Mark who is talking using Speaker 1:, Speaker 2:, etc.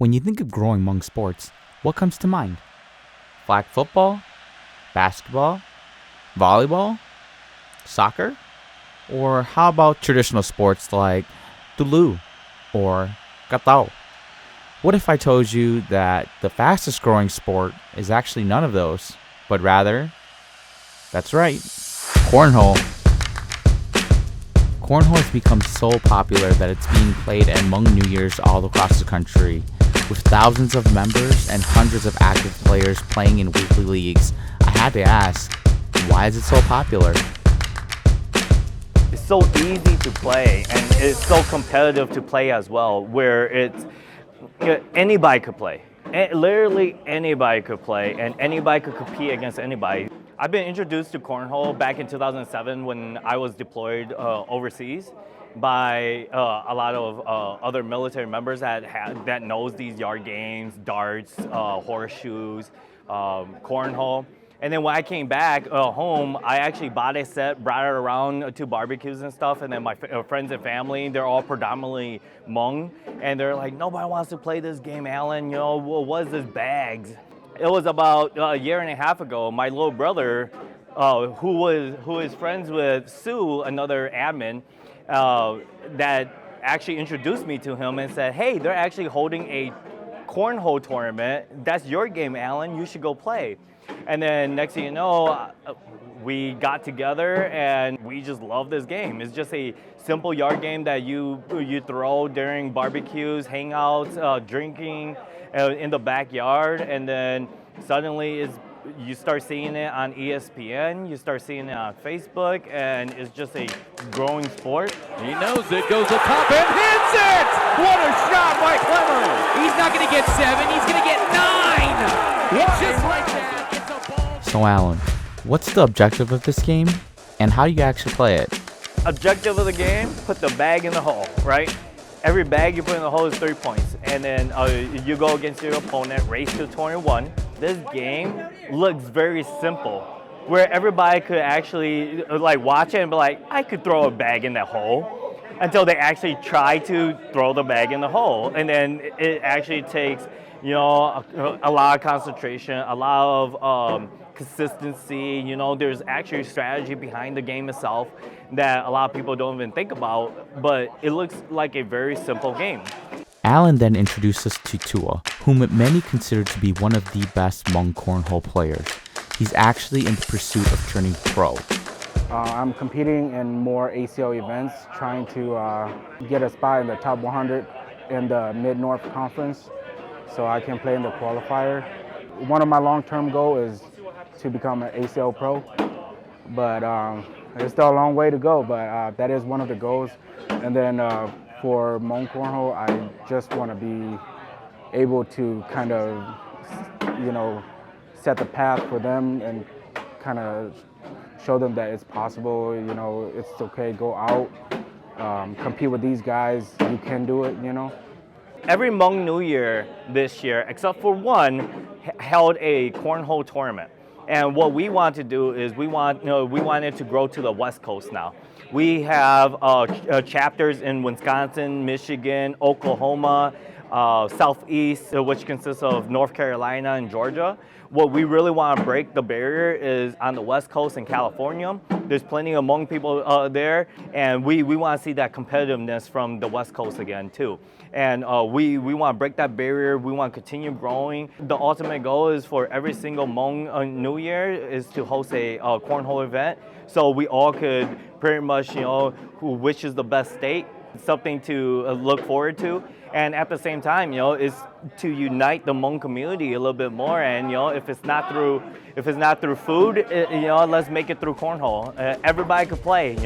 Speaker 1: When you think of growing Hmong sports, what comes to mind? Flag football? Basketball? Volleyball? Soccer? Or how about traditional sports like Tulu or Katao? What if I told you that the fastest growing sport is actually none of those, but rather, that's right, cornhole. Cornhole has become so popular that it's being played at Hmong New Year's all across the country, with thousands of members and hundreds of active players playing in weekly leagues. I had to ask, why is it so popular?
Speaker 2: It's so easy to play and it's so competitive to play as well, where anybody could play. Literally anybody could play and anybody could compete against anybody. I've been introduced to cornhole back in 2007 when I was deployed overseas by a lot of other military members that knows these yard games, darts, horseshoes, cornhole. And then when I came back home, I actually bought a set, brought it around to barbecues and stuff, and then my friends and family, they're all predominantly Hmong, and they're like, nobody wants to play this game, Alan, what is this bags? It was about a year and a half ago, my little brother, who is friends with Sue, another admin, that actually introduced me to him and said, hey, they're actually holding a cornhole tournament. That's your game, Alan, you should go play. And then next thing you know, we got together and we just love this game. It's just a simple yard game that you throw during barbecues, hangouts, drinking in the backyard, and then suddenly you start seeing it on ESPN, you start seeing it on Facebook, and it's just a growing sport.
Speaker 3: He knows it, goes to top and hits it! What a shot by Clemmer! He's not going to get 7, he's going to get 9! It's just like that, it's a ball.
Speaker 1: So Alan, what's the objective of this game, and how do you actually play it?
Speaker 2: Objective of the game, put the bag in the hole, right? Every bag you put in the hole is 3 points, and then you go against your opponent, race to 21. This game looks very simple, where everybody could actually watch it and be like, I could throw a bag in that hole, until they actually try to throw the bag in the hole. And then it actually takes, a lot of concentration, a lot of consistency. There's actually strategy behind the game itself that a lot of people don't even think about, but it looks like a very simple game.
Speaker 1: Alan then introduced us to Tua, whom many consider to be one of the best Hmong cornhole players. He's actually in the pursuit of turning pro.
Speaker 4: I'm competing in more ACL events, trying to get a spot in the top 100 in the Mid-North Conference so I can play in the qualifier. One of my long-term goals is to become an ACL pro, but there's still a long way to go, but that is one of the goals. And then for Hmong cornhole, I just want to be able to kind of, set the path for them and kind of show them that it's possible, it's okay, go out, compete with these guys, you can do it,
Speaker 2: Every Hmong New Year this year, except for one, held a cornhole tournament. And what we want to do is we want it to grow to the West Coast now. We have chapters in Wisconsin, Michigan, Oklahoma, Southeast, which consists of North Carolina and Georgia. What we really want to break the barrier is on the West Coast in California. There's plenty of Hmong people there, and we want to see that competitiveness from the West Coast again too. And we want to break that barrier. We want to continue growing. The ultimate goal is for every single Hmong New Year is to host a cornhole event, so we all could pretty much, which is the best state, something to look forward to. And at the same time, is to unite the Hmong community a little bit more. And if it's not through food, let's make it through cornhole. Everybody could play,